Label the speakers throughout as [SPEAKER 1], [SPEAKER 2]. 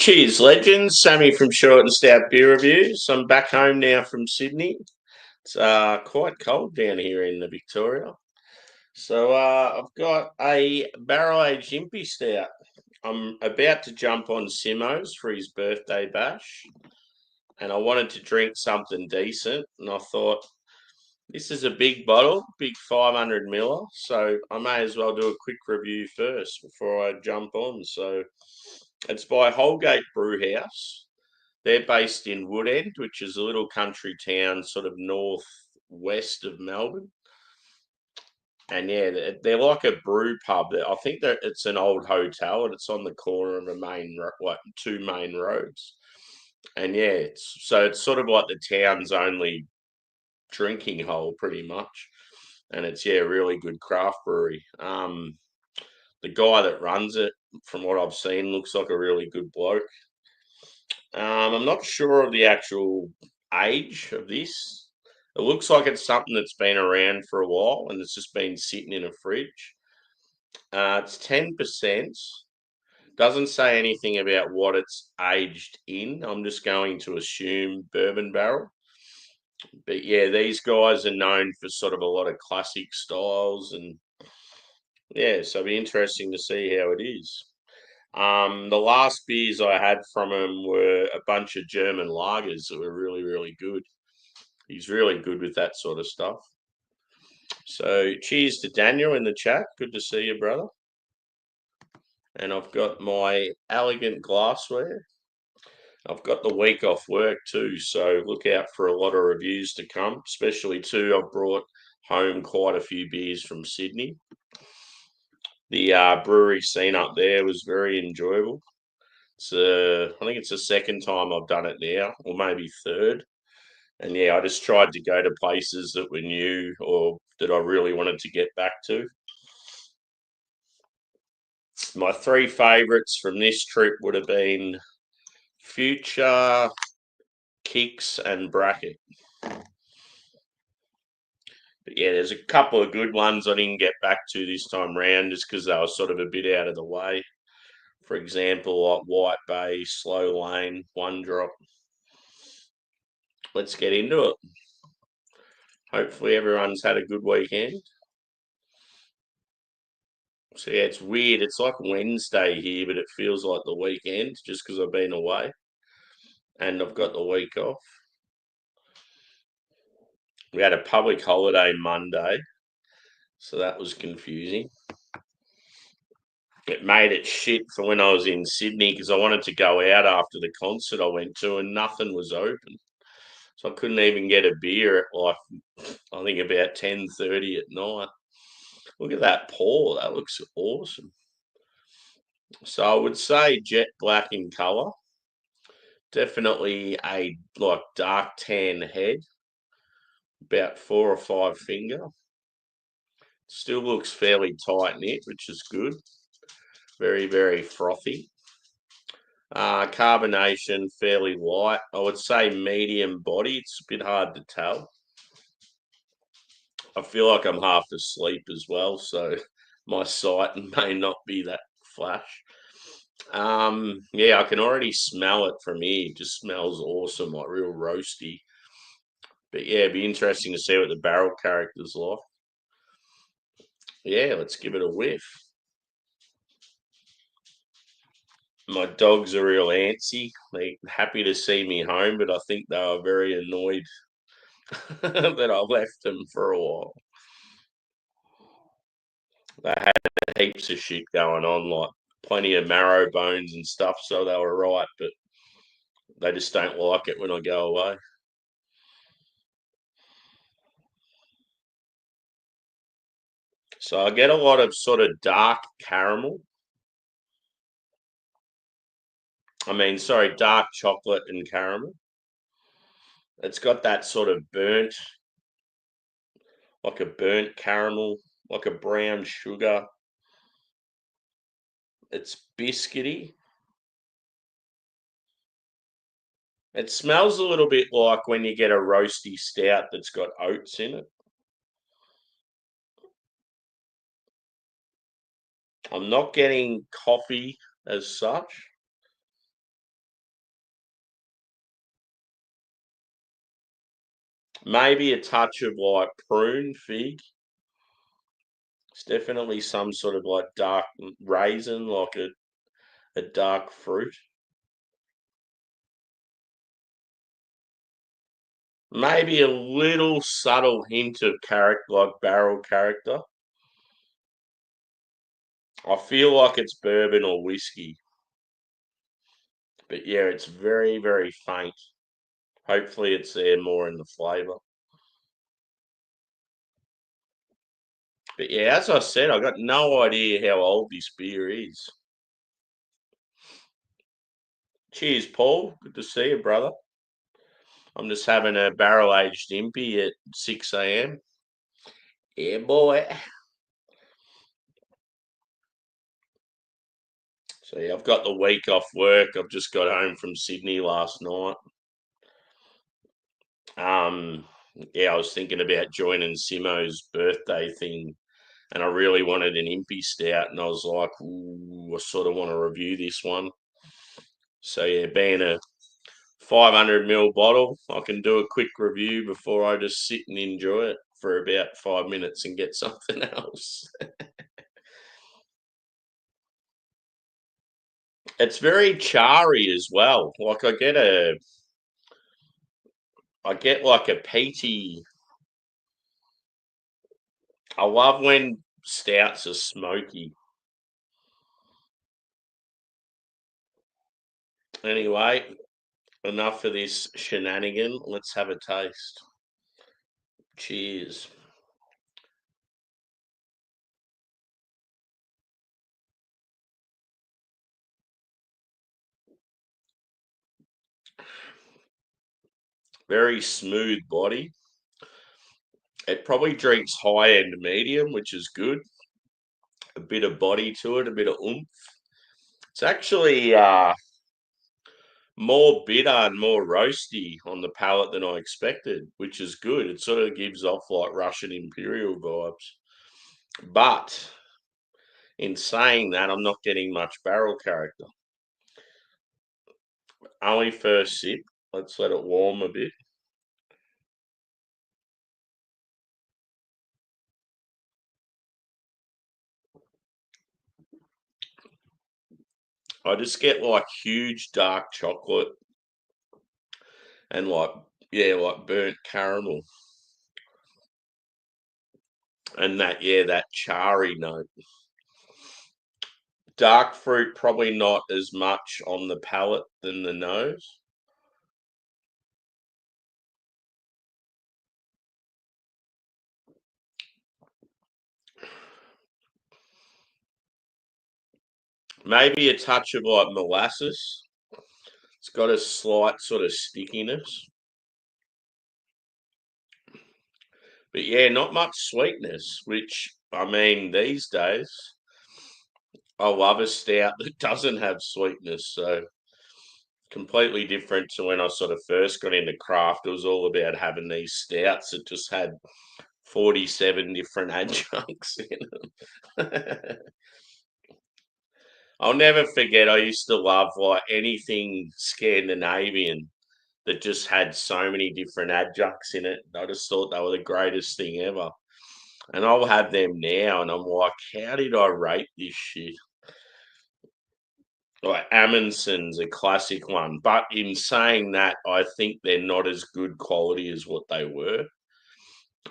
[SPEAKER 1] Cheers, legends. Sammy from Short and Stout Beer Reviews. I'm back home now from Sydney. It's quite cold down here in the Victoria. So I've got a barrel-aged Impy Stout. I'm about to jump on Simo's for his birthday bash, and I wanted to drink something decent, and I thought, this is a big bottle, big 500 ml, so I may as well do a quick review first before I jump on. So it's by Holgate Brewhouse. They're based in Woodend, which is a little country town sort of northwest of Melbourne. And yeah, they're like a brew pub. I think that it's an old hotel and it's on the corner of two main roads. And yeah, it's sort of like the town's only drinking hole pretty much. And it's really good craft brewery. The guy that runs it, from what I've seen, looks like a really good bloke. I'm not sure of the actual age of this. It looks like it's something that's been around for a while and it's just been sitting in a fridge. It's 10%. Doesn't say anything about what it's aged in. I'm just going to assume bourbon barrel. But yeah, these guys are known for sort of a lot of classic styles, and yeah, so it'll be interesting to see how it is. The last beers I had from him were a bunch of German lagers that were really, really good. He's really good with that sort of stuff. So cheers to Daniel in the chat. Good to see you, brother. And I've got my elegant glassware. I've got the week off work too, so look out for a lot of reviews to come, especially too. I've brought home quite a few beers from Sydney. The brewery scene up there was very enjoyable. I think it's the second time I've done it now, or maybe third. And yeah, I just tried to go to places that were new or that I really wanted to get back to. My three favourites from this trip would have been Future, Kicks, and Bracket. But yeah, there's a couple of good ones I didn't get back to this time round just because they were sort of a bit out of the way. For example, like White Bay, Slow Lane, One Drop. Let's get into it. Hopefully everyone's had a good weekend. So yeah, it's weird. It's like Wednesday here, but it feels like the weekend just because I've been away and I've got the week off. We had a public holiday Monday, so that was confusing. It made it shit for when I was in Sydney because I wanted to go out after the concert I went to and nothing was open. So I couldn't even get a beer at like, I think about 10:30 at night. Look at that pour. That looks awesome. So I would say jet black in colour. Definitely a like dark tan head. About 4 or 5 finger. Still looks fairly tight knit, which is good. Very, very frothy. Carbonation fairly light. I would say medium body. It's a bit hard to tell. I feel like I'm half asleep as well, so my sight may not be that flash. Yeah, I can already smell it from here. It just smells awesome, like real roasty. But yeah, it'd be interesting to see what the barrel character's like. Yeah, let's give it a whiff. My dogs are real antsy. They're happy to see me home, but I think they were very annoyed that I left them for a while. They had heaps of shit going on, like plenty of marrow bones and stuff, so they were right, but they just don't like it when I go away. So I get a lot of sort of dark caramel. Dark chocolate and caramel. It's got that sort of burnt, like a burnt caramel, like a brown sugar. It's biscuity. It smells a little bit like when you get a roasty stout that's got oats in it. I'm not getting coffee as such. Maybe a touch of like prune fig. It's definitely some sort of like dark raisin, like a dark fruit. Maybe a little subtle hint of character, like barrel character. I feel like it's bourbon or whiskey, but yeah, it's very, very faint. Hopefully, it's there more in the flavour. But yeah, as I said, I got no idea how old this beer is. Cheers, Paul. Good to see you, brother. I'm just having a barrel aged impy at 6 a.m. Yeah, boy. So yeah, I've got the week off work. I've just got home from Sydney last night. Um, yeah, I was thinking about joining Simo's birthday thing, and I really wanted an impy stout, and I was like, ooh, I sort of want to review this one. So yeah, being a 500 ml bottle, I can do a quick review before I just sit and enjoy it for about 5 minutes and get something else. It's very charry as well. Like I get like a peaty. I love when stouts are smoky. Anyway, enough of this shenanigan. Let's have a taste. Cheers. Very smooth body. It probably drinks high end medium, which is good. A bit of body to it, a bit of oomph. It's actually more bitter and more roasty on the palate than I expected, which is good. It sort of gives off like Russian Imperial vibes. But in saying that, I'm not getting much barrel character. Only first sip. Let's let it warm a bit. I just get like huge dark chocolate and like, yeah, like burnt caramel. And that, yeah, that charry note. Dark fruit, probably not as much on the palate than the nose. Maybe a touch of like molasses. It's got a slight sort of stickiness. But yeah, not much sweetness, which I mean, these days, I love a stout that doesn't have sweetness. So completely different to when I sort of first got into craft. It was all about having these stouts that just had 47 different adjuncts in them. I'll never forget, I used to love like anything Scandinavian that just had so many different adjuncts in it. I just thought they were the greatest thing ever. And I'll have them now, and I'm like, how did I rate this shit? Like Amundsen's a classic one, but in saying that, I think they're not as good quality as what they were.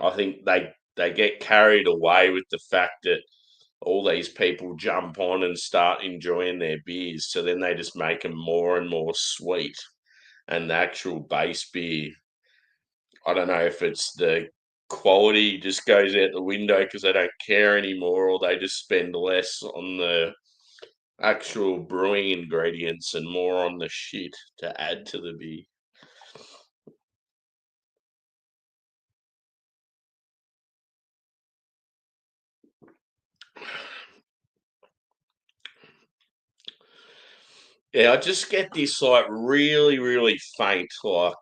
[SPEAKER 1] I think they get carried away with the fact that all these people jump on and start enjoying their beers, so then they just make them more and more sweet. And the actual base beer, I don't know if it's the quality just goes out the window because they don't care anymore, or they just spend less on the actual brewing ingredients and more on the shit to add to the beer. Yeah, I just get this like really, really faint. Like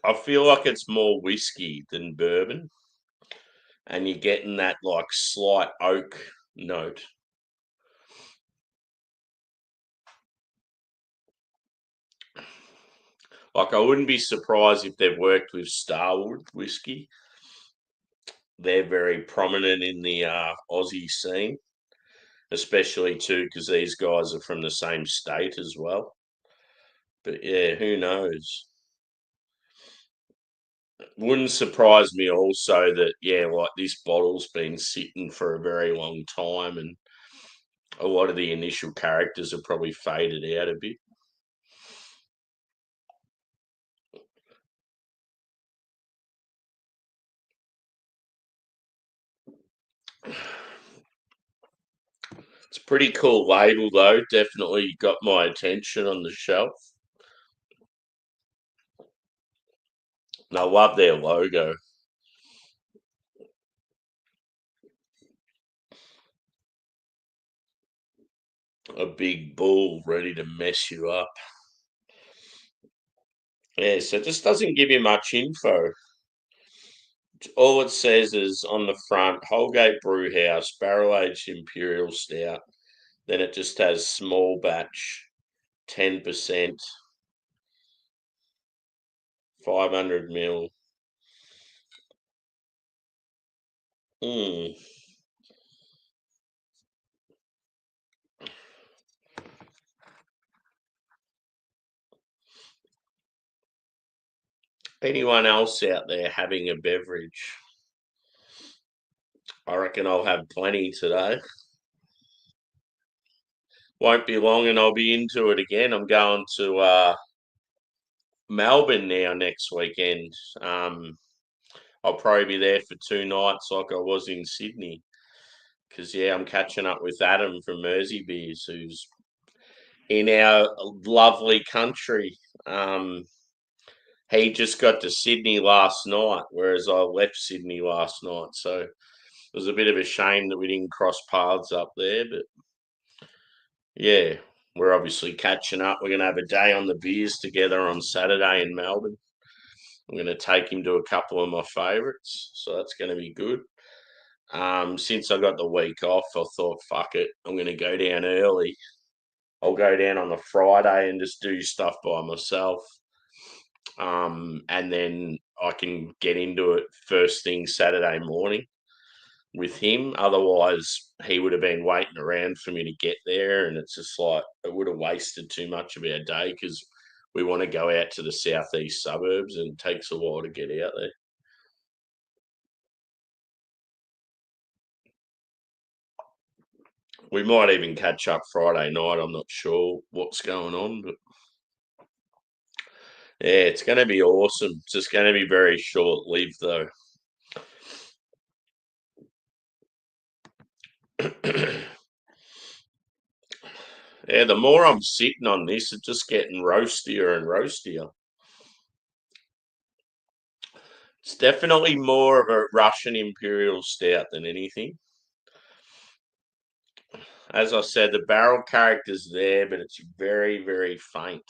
[SPEAKER 1] I feel like it's more whiskey than bourbon, and you're getting that like slight oak note. Like, I wouldn't be surprised if they've worked with Starwood whiskey. They're very prominent in the Aussie scene, especially too because these guys are from the same state as well. But yeah, who knows? Wouldn't surprise me also that, yeah, like this bottle's been sitting for a very long time and a lot of the initial characters have probably faded out a bit. It's a pretty cool label though. Definitely got my attention on the shelf. And I love their logo. A big bull ready to mess you up. Yeah, so it just doesn't give you much info. All it says is on the front, Holgate Brewhouse, barrel aged Imperial Stout. Then it just has small batch, 10%, 500 mil. Mm. Anyone else out there having a beverage? I reckon I'll have plenty today. Won't be long and I'll be into it again. I'm going to Melbourne now next weekend. I'll probably be there for 2 nights like I was in Sydney. Because, yeah, I'm catching up with Adam from Mersey Beers, who's in our lovely country. He just got to Sydney last night, whereas I left Sydney last night. So it was a bit of a shame that we didn't cross paths up there. But, yeah, we're obviously catching up. We're going to have a day on the beers together on Saturday in Melbourne. I'm going to take him to a couple of my favourites. So that's going to be good. Since I got the week off, I thought, fuck it, I'm going to go down early. I'll go down on the Friday and just do stuff by myself. And then I can get into it first thing Saturday morning with him. Otherwise, he would have been waiting around for me to get there. And it's just like, it would have wasted too much of our day because we want to go out to the southeast suburbs and it takes a while to get out there. We might even catch up Friday night. I'm not sure what's going on, but yeah, it's going to be awesome. It's just going to be very short lived, though. Yeah, the more I'm sitting on this, it's just getting roastier and roastier. It's definitely more of a Russian Imperial Stout than anything. As I said, the barrel character's there, but it's very, very faint.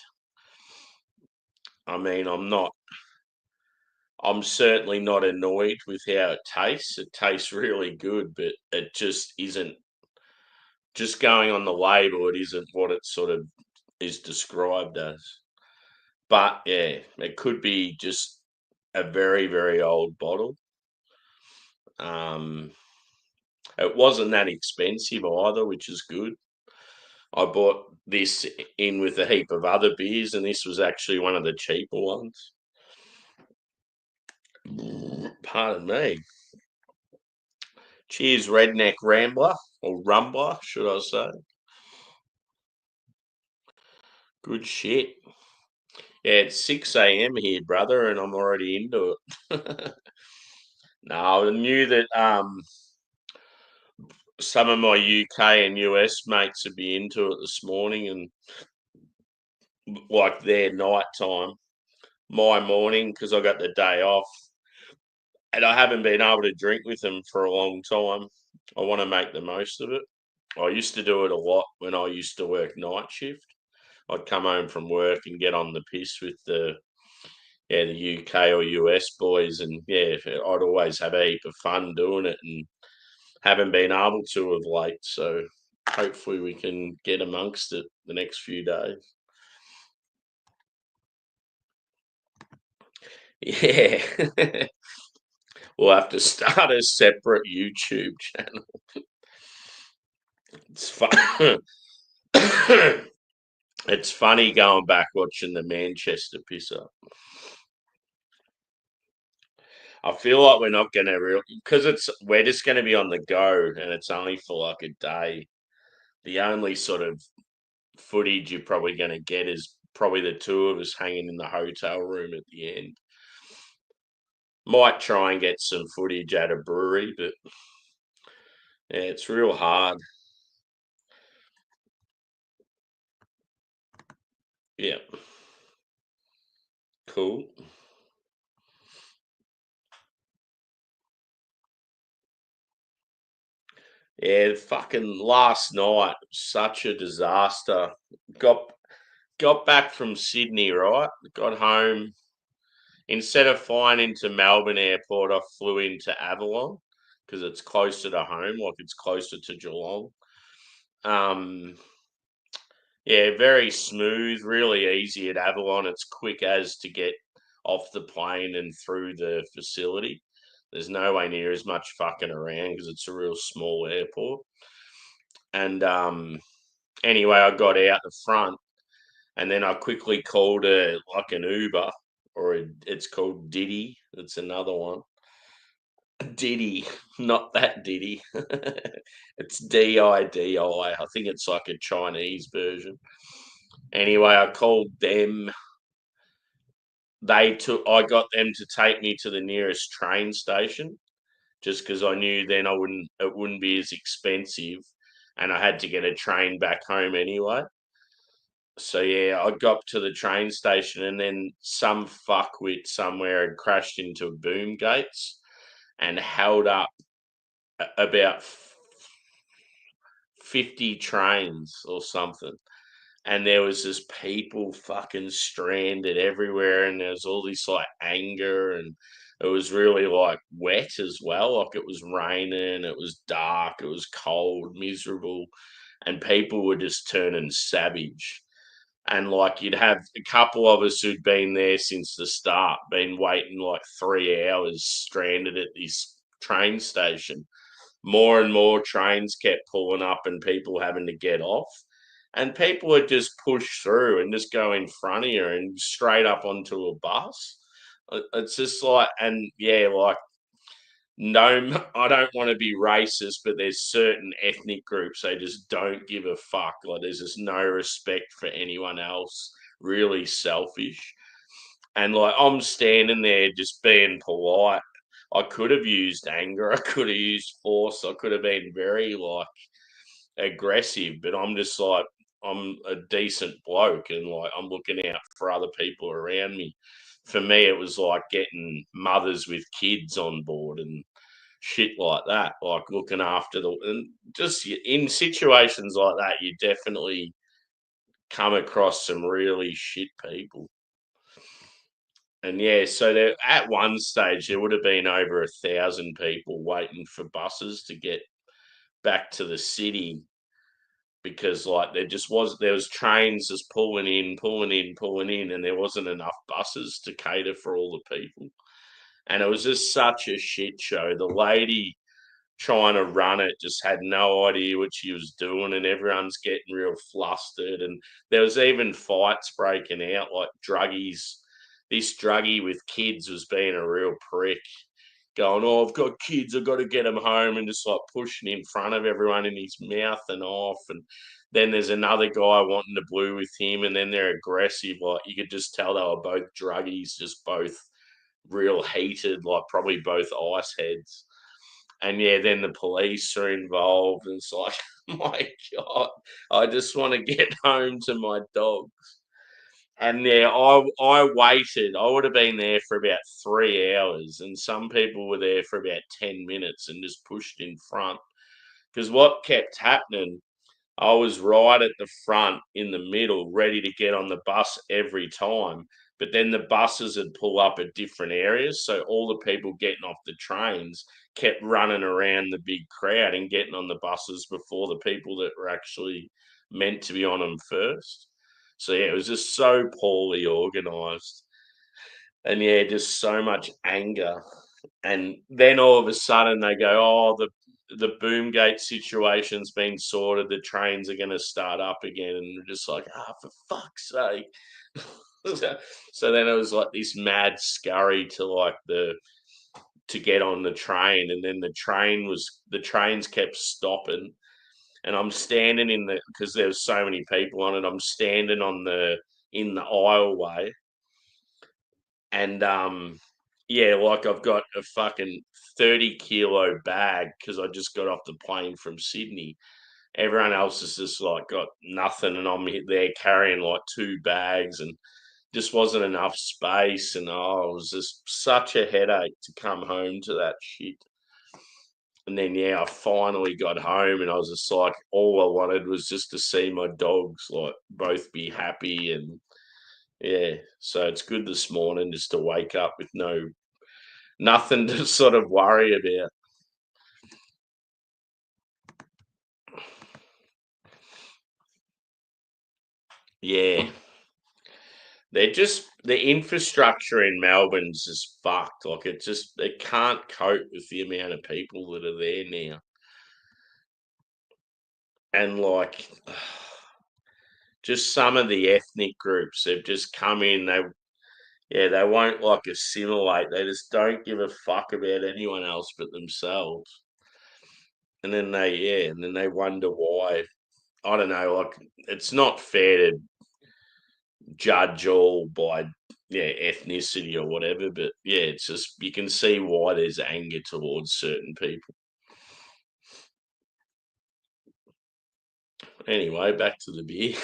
[SPEAKER 1] I mean, I'm certainly not annoyed with how it tastes. It tastes really good, but it just isn't, just going on the label, it isn't what it sort of is described as. But yeah, it could be just a very, very old bottle. Um, it wasn't that expensive either, which is good. I bought this in with a heap of other beers, and this was actually one of the cheaper ones. Pardon me. Cheers, Redneck Rambler, or Rumbler, should I say. Good shit. Yeah, it's 6 a.m. here, brother, and I'm already into it. No, I knew that some of my UK and US mates would be into it this morning, and like their night time, my morning, because I got the day off, and I haven't been able to drink with them for a long time. I want to make the most of it. I used to do it a lot when I used to work night shift. I'd come home from work and get on the piss with the UK or US boys, and yeah, I'd always have a heap of fun doing it, and haven't been able to of late. So hopefully we can get amongst it the next few days. Yeah. We'll have to start a separate YouTube channel. It's fun. It's funny going back watching the Manchester piss up. I feel like we're not going to because we're just going to be on the go and it's only for like a day. The only sort of footage you're probably going to get is probably the two of us hanging in the hotel room at the end. Might try and get some footage at a brewery, but yeah, it's real hard. Yeah, cool. Yeah, fucking last night, such a disaster. Got got back from Sydney, right? Got home. Instead of flying into Melbourne Airport, I flew into Avalon because it's closer to home, like it's closer to Geelong. Um, yeah, very smooth, really easy at Avalon. It's quick as to get off the plane and through the facility. There's no way near as much fucking around because it's a real small airport. And anyway, I got out the front and then I quickly called like an Uber it's called Diddy. It's another one. Diddy, not that Diddy. It's Didi. I think it's like a Chinese version. Anyway, I called them. I got them to take me to the nearest train station just because I knew then it wouldn't be as expensive and I had to get a train back home anyway. So yeah, I got to the train station and then some fuckwit somewhere had crashed into boom gates and held up about 50 trains or something. And there was just people fucking stranded everywhere and there was all this like anger and it was really like wet as well. Like it was raining, it was dark, it was cold, miserable, and people were just turning savage. And like you'd have a couple of us who'd been there since the start, been waiting like 3 hours stranded at this train station. More and more trains kept pulling up and people having to get off. And people would just push through and just go in front of you and straight up onto a bus. It's just like, and yeah, like, no, I don't want to be racist, but there's certain ethnic groups they just don't give a fuck. Like, there's just no respect for anyone else. Really selfish. And like, I'm standing there just being polite. I could have used anger. I could have used force. I could have been very like aggressive, but I'm just like, I'm a decent bloke and like I'm looking out for other people around me. For me, it was like getting mothers with kids on board and shit like that, like looking after and just in situations like that, you definitely come across some really shit people. And yeah, so there at one stage there would have been over 1,000 people waiting for buses to get back to the city because like there was trains just pulling in, and there wasn't enough buses to cater for all the people. And it was just such a shit show. The lady trying to run it just had no idea what she was doing and everyone's getting real flustered and there was even fights breaking out like druggies. This druggie with kids was being a real prick, going, oh, I've got kids, I've got to get them home, and just like pushing in front of everyone in his mouth and off. And then there's another guy wanting to blue with him, and then they're aggressive. Like you could just tell they were both druggies, just both real heated, like probably both ice heads. And yeah, then the police are involved, and it's like, my God, I just want to get home to my dog. And yeah, I waited. I would have been there for about 3 hours, and some people were there for about 10 minutes and just pushed in front. Because what kept happening, I was right at the front in the middle, ready to get on the bus every time. But then the buses would pull up at different areas. So all the people getting off the trains kept running around the big crowd and getting on the buses before the people that were actually meant to be on them first. So yeah, it was just so poorly organised. And yeah, just so much anger. And then all of a sudden they go, "Oh, the Boomgate situation's been sorted. The trains are going to start up again." And we're just like, "Ah, for fuck's sake!" So then it was like this mad scurry to get on the train, and then the trains kept stopping, and I'm standing because there was so many people on it. I'm standing in the aisleway, and yeah, like I've got a fucking 30-kilo bag because I just got off the plane from Sydney. Everyone else has just like got nothing, and I'm there carrying like two bags, and just wasn't enough space. And oh, it was just such a headache to come home to that shit. And then yeah, I finally got home, and I was just like, all I wanted was just to see my dogs like both be happy. And yeah, so it's good this morning just to wake up with nothing to sort of worry about. Yeah. The infrastructure in Melbourne's just fucked. Like they can't cope with the amount of people that are there now. And like just some of the ethnic groups, they've just come in, they won't like assimilate. They just don't give a fuck about anyone else but themselves. And then they wonder why. I don't know, like it's not fair to judge all by ethnicity or whatever, but yeah, it's just you can see why there's anger towards certain people. Anyway, back to the beer.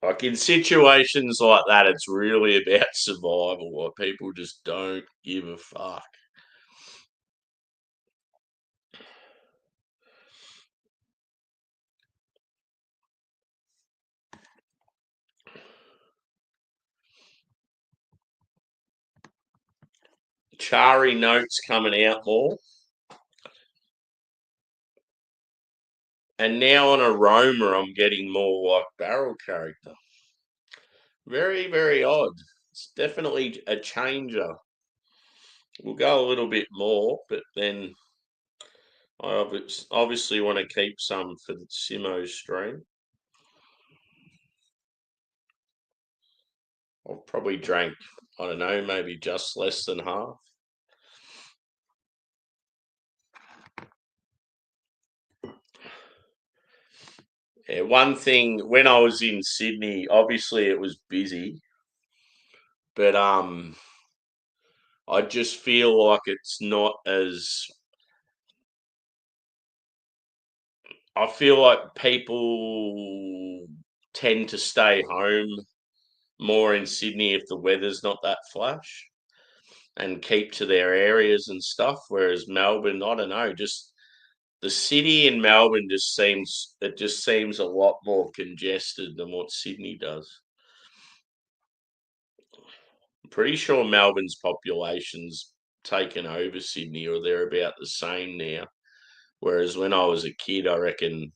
[SPEAKER 1] Like in situations like that, it's really about survival. Like people just don't give a fuck. Chari notes coming out more. And now on aroma, I'm getting more like barrel character. Very, very odd. It's definitely a changer. We'll go a little bit more, but then I obviously want to keep some for the Simo stream. I've probably drank, I don't know, maybe just less than half. Yeah, one thing when I was in Sydney, obviously it was busy, but I just feel like it's not as I feel like people tend to stay home more in Sydney if the weather's not that flash and keep to their areas and stuff. Whereas Melbourne, I don't know, just the city in Melbourne just seems a lot more congested than what Sydney does. I'm pretty sure Melbourne's population's taken over Sydney, or they're about the same now. Whereas when I was a kid, I reckon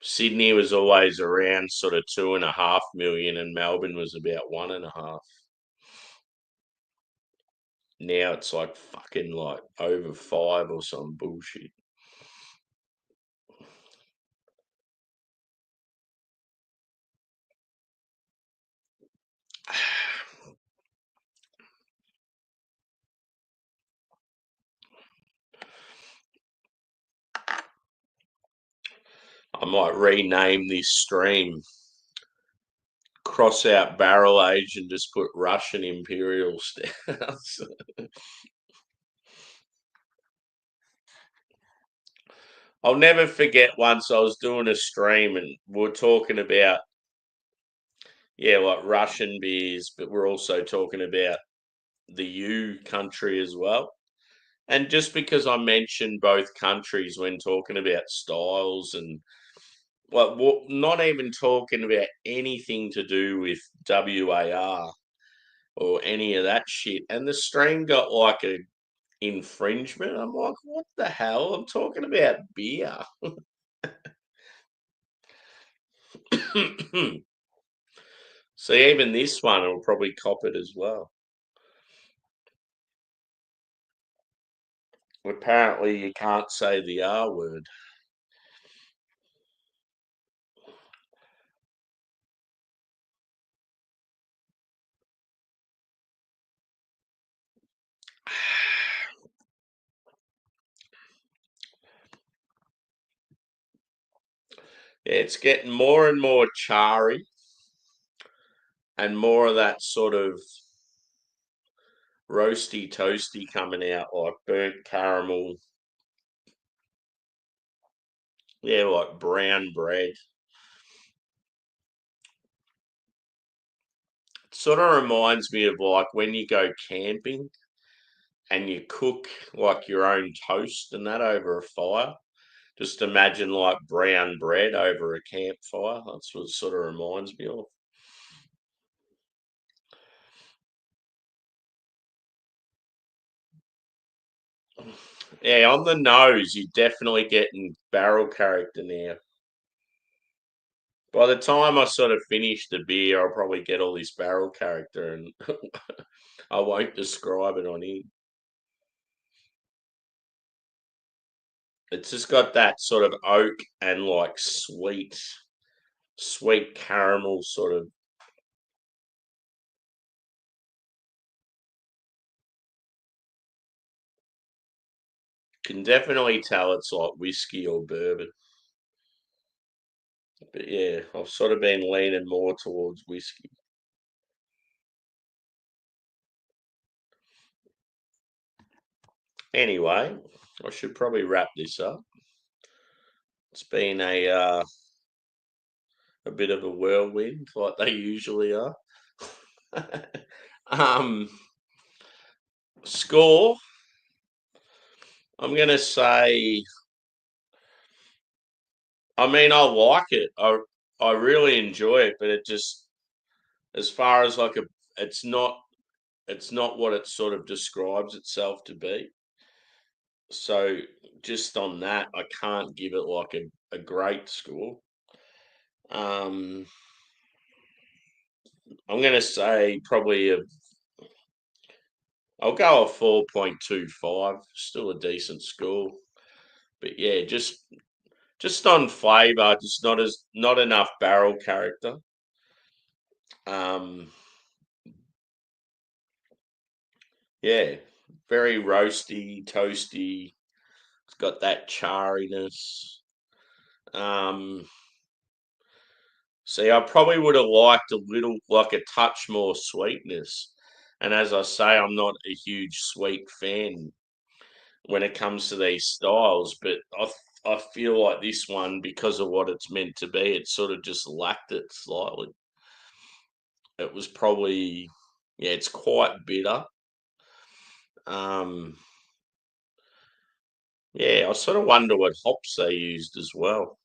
[SPEAKER 1] Sydney was always around sort of 2.5 million, and Melbourne was about 1.5. Now it's like fucking like over 5 or some bullshit. I might rename this stream, cross out barrel age and just put Russian Imperial Stouts. I'll never forget once I was doing a stream and we're talking about, yeah, like Russian beers, but we're also talking about the U country as well. And just because I mentioned both countries when talking about styles and not even talking about anything to do with WAR or any of that shit. And the stream got like infringement. I'm like, what the hell? I'm talking about beer. So even this one will probably cop it as well. Apparently, you can't say the R word. Yeah, it's getting more and more charry and more of that sort of roasty toasty coming out, like burnt caramel. Yeah, like brown bread. It sort of reminds me of like when you go camping and you cook like your own toast and that over a fire. Just imagine like brown bread over a campfire. That's what it sort of reminds me of. Yeah, on the nose, you're definitely getting barrel character now. By the time I sort of finish the beer, I'll probably get all this barrel character and I won't describe it on here. It's just got that sort of oak and like sweet caramel sort of. Can definitely tell it's like whiskey or bourbon. But yeah, I've sort of been leaning more towards whiskey. Anyway, I should probably wrap this up. It's been a bit of a whirlwind, like they usually are. um, Score. I'm gonna say. I mean, I like it. I really enjoy it, but it just as far as like a, it's not what it sort of describes itself to be. So just on that, I can't give it like a great score. Um, I'm gonna say probably a. I'll go a 4.25. Still a decent score, but yeah, just on flavour, just not enough barrel character. Um, yeah, very roasty, toasty. It's got that charriness. Um, See, I probably would have liked a little, like a touch more sweetness. And as I say, I'm not a huge sweet fan when it comes to these styles, but I feel like this one, because of what it's meant to be, it sort of just lacked it slightly. It was probably, yeah, it's quite bitter. Um, yeah, I sort of wonder what hops they used as well.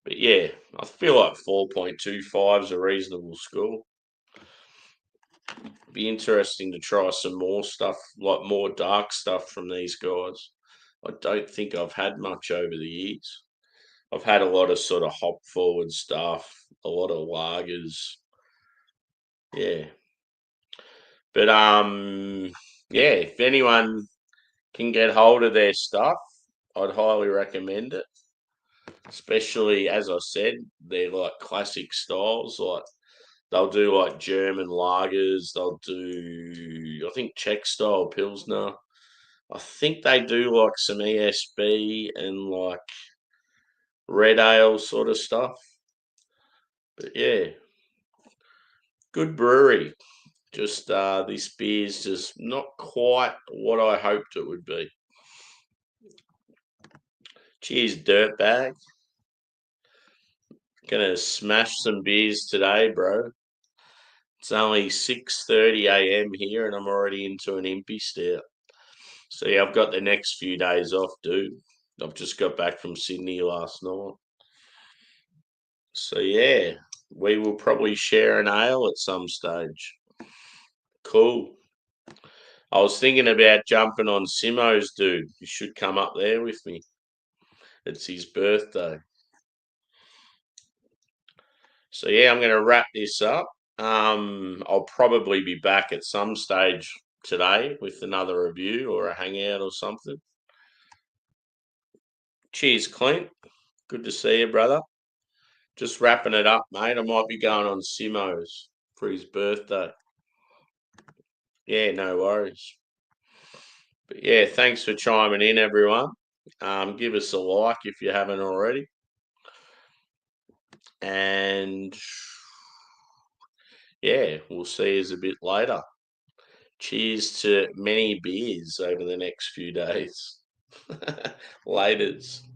[SPEAKER 1] But yeah, I feel like 4.25 is a reasonable score. Be interesting to try some more stuff, like more dark stuff from these guys. I don't think I've had much over the years. I've had a lot of sort of hop forward stuff, a lot of lagers. Yeah. But yeah, if anyone can get hold of their stuff, I'd highly recommend it. Especially as I said, they're like classic styles. Like they'll do like German lagers, they'll do I think Czech style Pilsner. I think they do like some ESB and like red ale sort of stuff. But yeah, good brewery. Just this beer's just not quite what I hoped it would be. Cheers, dirtbag. Gonna smash some beers today, bro. It's only 6:30 a.m. here, and I'm already into an impy stout. So yeah, I've got the next few days off, dude. I've just got back from Sydney last night. So yeah, we will probably share an ale at some stage. Cool. I was thinking about jumping on Simo's, dude. You should come up there with me. It's his birthday. So yeah, I'm going to wrap this up. I'll probably be back at some stage today with another review or a hangout or something. Cheers, Clint. Good to see you, brother. Just wrapping it up, mate. I might be going on Simo's for his birthday. Yeah, no worries. But yeah, thanks for chiming in, everyone. Give us a like if you haven't already. And yeah, we'll see you a bit later. Cheers to many beers over the next few days. Laters.